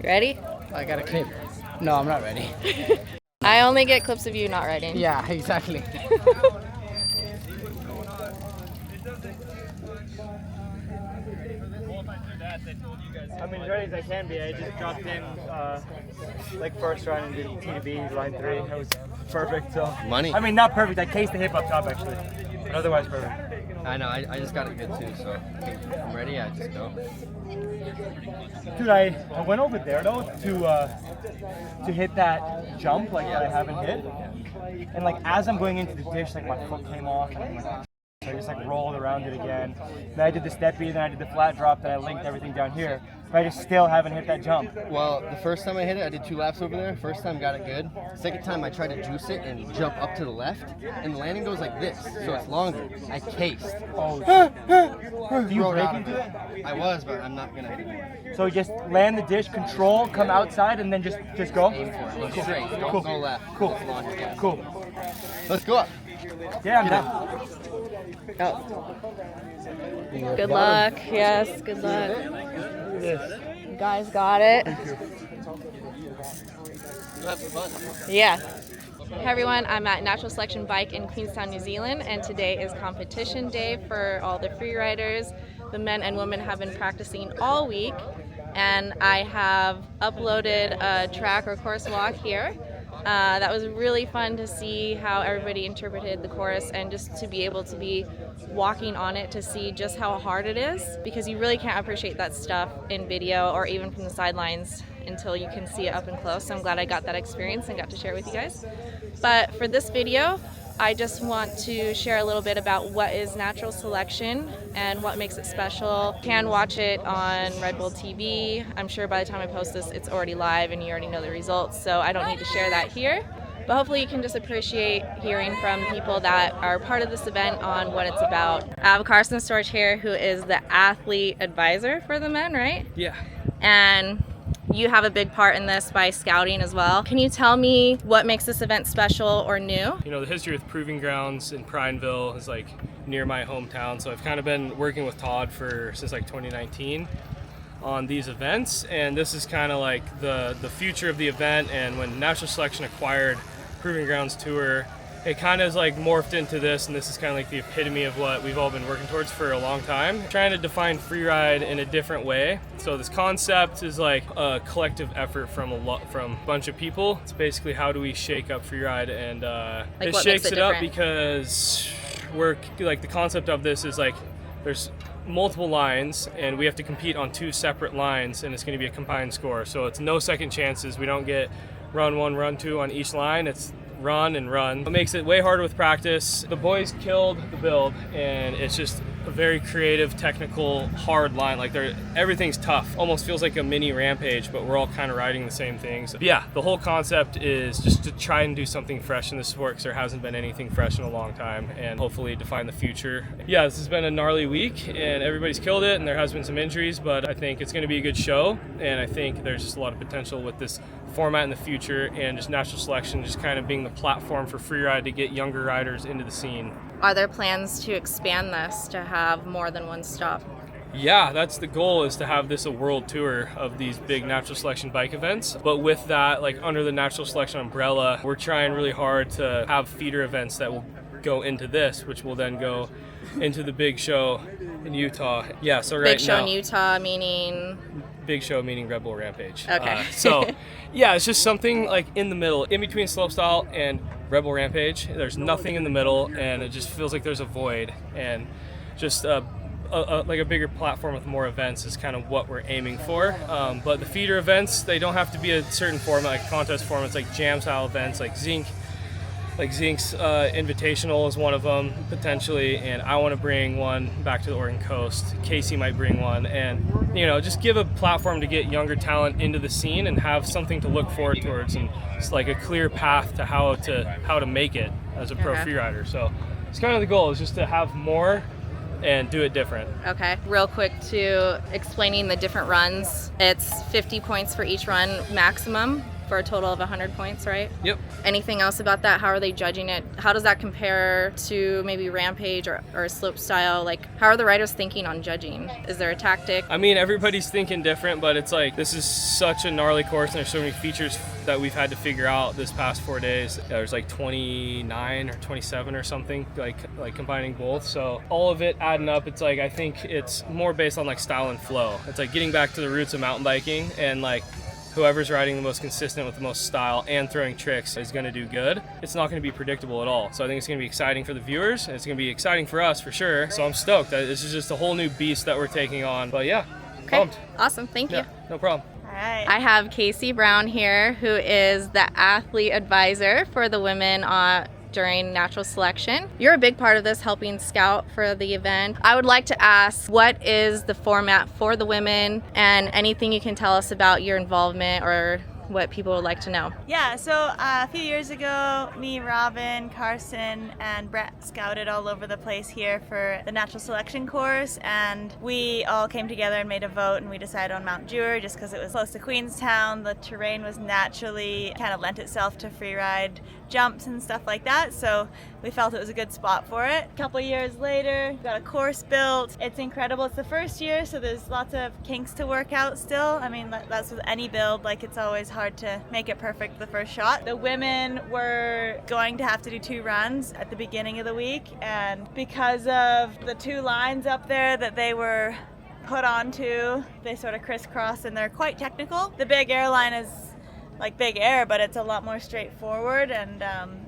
Ready? I got a clip. No, I'm not ready. I only get clips of you not riding. Yeah, exactly. I'm as ready as I can be. I just dropped in like first run and did T to B, line 3. It was perfect. So Money. I mean, not perfect. I cased the hip up top actually, but otherwise perfect. I know, I just got it good too, so I'm ready, I just go. Dude, I went over there though to hit that jump like I haven't hit, and like as I'm going into the dish, like my foot came off, and I'm like, so I just like rolled around it again. Then I did the steppy, then I did the flat drop, then I linked everything down here. But I just still haven't hit that jump. Well, the first time I hit it, I did 2 laps over there. First time got it good. Second time I tried to juice it and jump up to the left, and the landing goes like this, so it's longer. I cased. Oh, do you break into it? I was, but I'm not gonna. So just land the dish, control, come outside, and then just go? Aim for it. Look straight. Don't go left. Cool. Just launch it down. Cool. Let's go up. Yeah, I'm done. Oh. Good luck. Yes, good luck. You guys got it. Yeah. Hey everyone, I'm at Natural Selection Bike in Queenstown, New Zealand, and today is competition day for all the free riders. The men and women have been practicing all week, and I have uploaded a track or course walk here. That was really fun to see how everybody interpreted the course, and just to be able to be walking on it to see just how hard it is, because you really can't appreciate that stuff in video or even from the sidelines until you can see it up and close. So I'm glad I got that experience and got to share it with you guys. But for this video, I just want to share a little bit about what is natural selection and what makes it special. You can watch it on RedbullTV. I'm sure by the time I post this, it's already live and you already know the results, so I don't need to share that here. But hopefully you can just appreciate hearing from people that are part of this event on what it's about. I have Carson Storch here, who is the athlete advisor for the men, right? Yeah. And you have a big part in this by scouting as well. Can you tell me what makes this event special or new? You know, the history with Proving Grounds in Prineville is like near my hometown, so I've kind of been working with Todd since like 2019 on these events, and this is kind of like the future of the event. And when Natural Selection acquired Proving Grounds Tour, it kind of is like morphed into this, and this is kind of like the epitome of what we've all been working towards for a long time, trying to define freeride in a different way. So this concept is like a collective effort from a bunch of people. It's basically how do we shake up freeride, and it shakes it up because the concept of this is like there's multiple lines and we have to compete on 2 separate lines, and it's going to be a combined score. So it's no second chances. We don't get run 1, run 2 on each line. It's run and run. It makes it way harder with practice. The boys killed the build, and it's just a very creative, technical, hard line. Like everything's tough. Almost feels like a mini Rampage, but we're all kind of riding the same things. Yeah, the whole concept is just to try and do something fresh in the sport, because there hasn't been anything fresh in a long time, and hopefully define the future. Yeah, this has been a gnarly week, and everybody's killed it, and there has been some injuries, but I think it's going to be a good show, and I think there's just a lot of potential with this format in the future, and just Natural Selection just kind of being the platform for freeride to get younger riders into the scene. Are there plans to expand this to have more than one stop? Yeah, that's the goal, is to have this a world tour of these big Natural Selection bike events. But with that, like under the Natural Selection umbrella, we're trying really hard to have feeder events that will go into this, which will then go into the big show in Utah. Yeah, so right now. Big show in Utah meaning? Big show meaning Red Bull Rampage. Okay. So yeah, it's just something like in the middle, in between Slopestyle and Red Bull Rampage. There's nothing in the middle, and it just feels like there's a void, and just like a bigger platform with more events is kind of what we're aiming for. But the feeder events, they don't have to be a certain format, like contest formats, like jam style events, like Zinc. Like Zinc's Invitational is one of them, potentially, and I want to bring one back to the Oregon coast. Casey might bring one, and you know, just give a platform to get younger talent into the scene and have something to look forward towards, and it's like a clear path to how to make it as a pro freerider. So it's kind of the goal, is just to have more and do it different. Okay, real quick to explaining the different runs. It's 50 points for each run maximum, for a total of 100 points, right? Yep. Anything else about that? How are they judging it? How does that compare to maybe Rampage or Slope Style? Like, how are the riders thinking on judging? Is there a tactic? I mean, everybody's thinking different, but it's like, this is such a gnarly course and there's so many features that we've had to figure out this past 4 days. There's like 29 or 27 or something, like combining both. So all of it adding up, it's like, I think it's more based on like style and flow. It's like getting back to the roots of mountain biking, and like whoever's riding the most consistent with the most style and throwing tricks is going to do good. It's not going to be predictable at all. So I think it's going to be exciting for the viewers, and it's going to be exciting for us for sure. So I'm stoked. This is just a whole new beast that we're taking on. But yeah, Okay, pumped. awesome. Thank you. Yeah, no problem. I have Casey Brown here, who is the athlete advisor for the women during natural selection. You're a big part of this, helping scout for the event. I would like to ask, what is the format for the women, and anything you can tell us about your involvement or what people would like to know? Yeah, so a few years ago, me, Robin, Carson, and Brett scouted all over the place here for the natural selection course, and we all came together and made a vote, and we decided on Mount Dewar just because it was close to Queenstown. The terrain was naturally kind of lent itself to free ride jumps and stuff like that, so we felt it was a good spot for it. A couple years later, got a course built. It's incredible. It's the first year, so there's lots of kinks to work out still. I mean, that's with any build, like, it's always hard to make it perfect the first shot. The women were going to have to do 2 runs at the beginning of the week, and because of the 2 lines up there that they were put onto, they sort of crisscross and they're quite technical. The Big Air line is like Big Air, but it's a lot more straightforward, and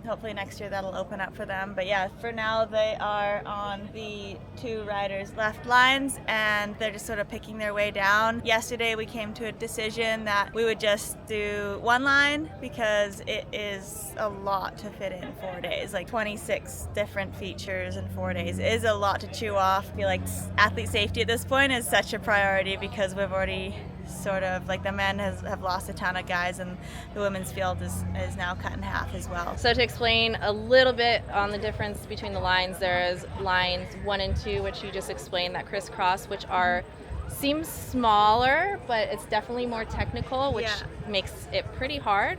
hopefully next year that'll open up for them. But yeah, for now they are on the 2 riders left lines, and they're just sort of picking their way down. Yesterday we came to a decision that we would just do 1 line because it is a lot to fit in 4 days. Like 26 different features in 4 days is a lot to chew off. I feel like athlete safety at this point is such a priority because we've already sort of, like, the men have lost a ton of guys, and the women's field is now cut in half as well. So to explain a little bit on the difference between the lines, there's lines 1 and 2, which you just explained, that crisscross, which seems smaller, but it's definitely more technical, which makes it pretty hard.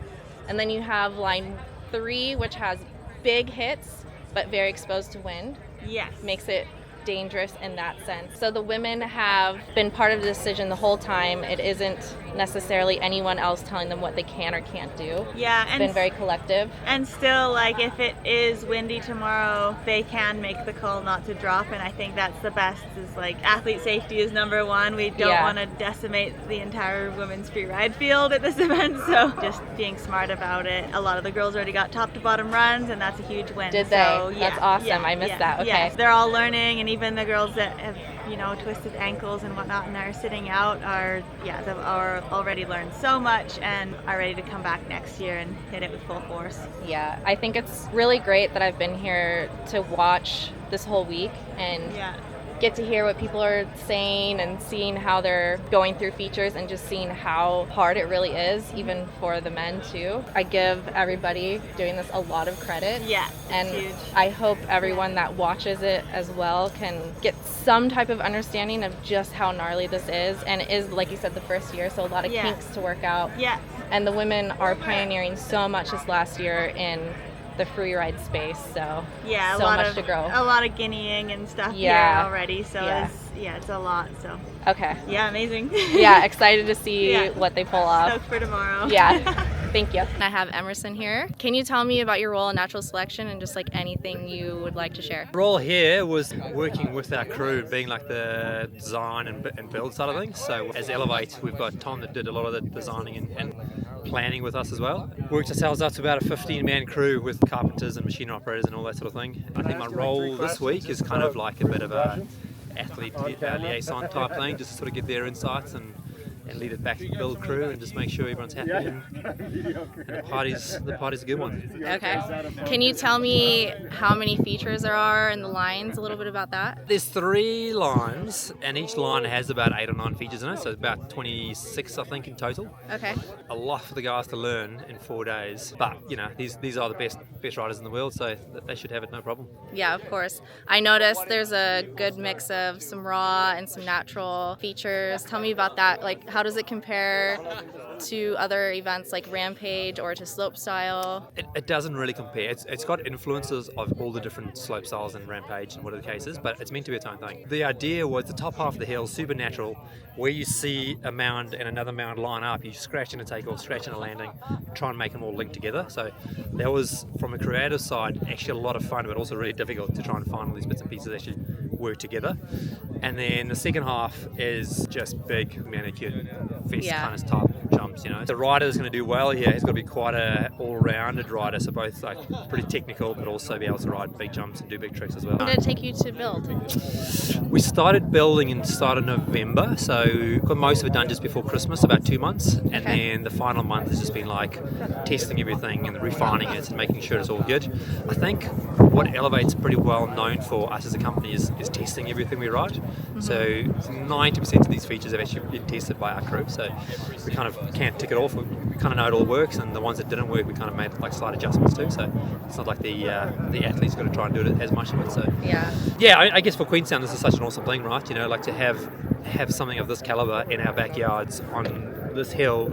And then you have line 3, which has big hits, but very exposed to wind. Yes. Makes it dangerous in that sense. So the women have been part of the decision the whole time. It isn't necessarily anyone else telling them what they can or can't do. Yeah, it's been very collective. And still, like, if it is windy tomorrow, they can make the call not to drop, and I think that's the best. Is like, athlete safety is number 1. We don't want to decimate the entire women's free ride field at this event, so just being smart about it. A lot of the girls already got top to bottom runs, and that's a huge win. Did they? So, that's awesome. I missed that. Okay. Yes, they're all learning, and even the girls that have, twisted ankles and whatnot and are sitting out they've already learned so much and are ready to come back next year and hit it with full force. Yeah, I think it's really great that I've been here to watch this whole week and get to hear what people are saying and seeing how they're going through features and just seeing how hard it really is, even for the men too. I give everybody doing this a lot of credit. Yeah, and huge. I hope everyone that watches it as well can get some type of understanding of just how gnarly this is. And it is, like you said, the first year, so a lot of kinks to work out. Yeah. And the women are pioneering so much this last year in the free ride space, so so much to grow. A lot of guineaing and stuff here already, so it's a lot. So yeah, amazing. Yeah, excited to see what they pull off. Stoked for tomorrow. Yeah. Thank you. I have Emmerson here. Can you tell me about your role in natural selection and just like anything you would like to share? Role here was working with our crew, being like the design and build side of things. So as Elevate, we've got Tom that did a lot of the designing and planning with us as well. Worked ourselves up to about a 15-man crew with carpenters and machine operators and all that sort of thing. I think my role this week is kind of like a bit of a athlete liaison type thing, just to sort of get their insights and lead it back to the build crew and just make sure everyone's happy and the party's a good one. Okay. Can you tell me how many features there are in the lines, a little bit about that? There's 3 lines and each line has about 8 or 9 features in it, so about 26 I think in total. Okay. A lot for the guys to learn in 4 days, but these are the best riders in the world, so they should have it no problem. Yeah, of course. I noticed there's a good mix of some raw and some natural features. Tell me about that. Like, How does it compare to other events like Rampage or to slopestyle? It doesn't really compare. It's got influences of all the different slope styles and Rampage and whatever the case is, but it's meant to be its own thing. The idea was the top half of the hill, super natural, where you see a mound and another mound line up, you scratch in a takeoff, scratch in a landing, try and make them all link together. So that was, from a creative side, actually a lot of fun, but also really difficult to try and find all these bits and pieces that actually work together. And then the second half is just big, manicured, fest kind of type jumps, you know. The rider is going to do well here. He's got to be quite a all-rounded rider, so both like pretty technical, but also be able to ride big jumps and do big tricks as well. How did it take you to build? We started building in the start of November, so got most of it done just before Christmas, about 2 months, and then the final month has just been like testing everything and refining it and making sure it's all good. I think what Elevate's pretty well known for us as a company is testing everything we ride. So 90% of these features have actually been tested by our crew, so we kind of can't tick it off. We kind of know it all works, and the ones that didn't work we kind of made like slight adjustments too, so it's not like the athlete's got to try and do it as much of it. So I guess for Queenstown this is such an awesome thing, right? You know, like to have something of this caliber in our backyards on this hill,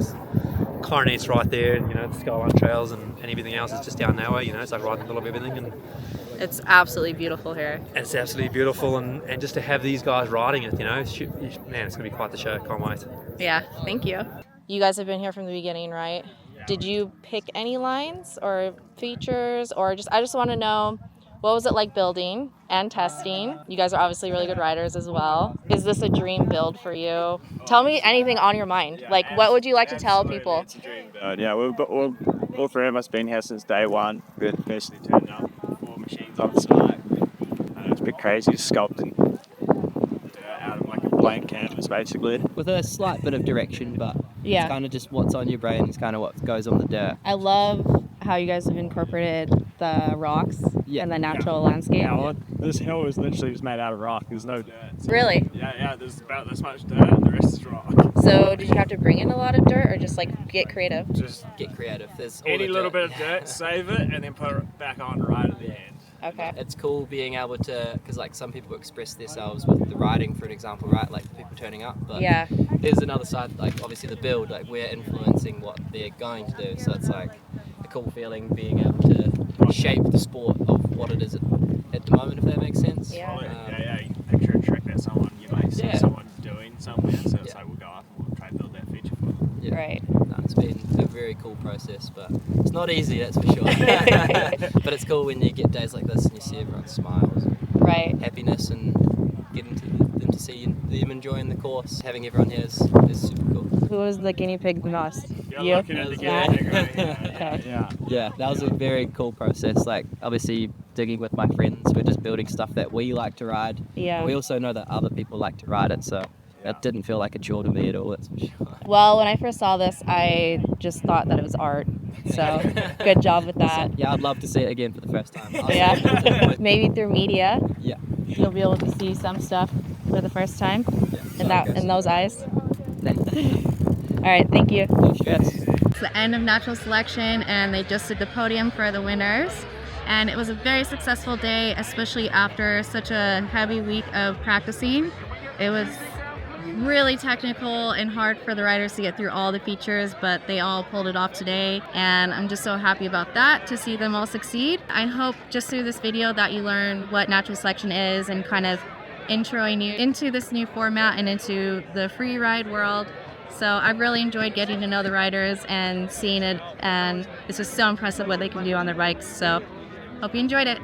Coronet's right there, and you know the Skyline Trails and everything else is just down our way. You know, it's like right in the middle of everything, and it's absolutely beautiful here. It's absolutely beautiful, and just to have these guys riding it, you know, man, it's gonna be quite the show. Can't wait. Yeah, thank you. You guys have been here from the beginning, right? Did you pick any lines or features, or I just want to know, what was it like building and testing? You guys are obviously really good riders as well. Is this a dream build for you? Tell me anything on your mind. Like, what would you like to tell people? It's a dream build. Yeah, all three of us been here since day one. We firstly turned up 4 machines on site. It's a bit crazy sculpting out of like a blank canvas, basically. With a slight bit of direction, but Yeah. it's kind of just what's on your brain. It's kind of what goes on the dirt. I love how you guys have incorporated the rocks and the natural landscape. Yeah, this hill is literally just made out of rock. There's no dirt. So Really? yeah, there's about this much dirt and the rest is rock. So did you have to bring in a lot of dirt, or just like get creative? Just Get creative. There's all any the little dirt. bit of dirt, save it, and then put it back on right at the end. Okay. It's cool being able to, because like some people express themselves with the riding, for an example, right? Like the people turning up. But Yeah. there's another side, like obviously the build, like we're influencing what they're going to do. So it's like a cool feeling being able to shape the sport of what it is at the moment, if that makes sense. Yeah. Yeah, you can picture a trick that you might see Yeah. someone doing somewhere, so it's like we'll go up and we'll try and build that feature for them. Yeah. Right. No, it's been a very cool process, but it's not easy, that's for sure. But it's cool when you get days like this and you see everyone's smiles, Right. happiness, and getting them to see them enjoying the course. Having everyone here is super cool. Who was the guinea pig the most? You're You? looking at the Yeah. guinea pig right here. Okay. Yeah. Yeah, that was a very cool process. Like, obviously, digging with my friends, we're just building stuff that we like to ride. Yeah. We also know that other people like to ride it, so it didn't feel like a chore to me at all, that's for sure. Well, when I first saw this, I just thought that it was art. So good job with that. Yeah, I'd love to see it again for the first time. Yeah. Maybe through media, Yeah. you'll be able to see some stuff for the first time in those eyes. All right, thank you. It's the end of natural selection, and they just did the podium for the winners. And it was a very successful day, especially after such a heavy week of practicing. It was really technical and hard for the riders to get through all the features, but they all pulled it off today, and I'm just so happy about that, to see them all succeed. I hope just through this video that you learn what natural selection is and kind of introing you into this new format and into the free ride world. So I've really enjoyed getting to know the riders and seeing it, and it's just so impressive what they can do on their bikes. So hope you enjoyed it.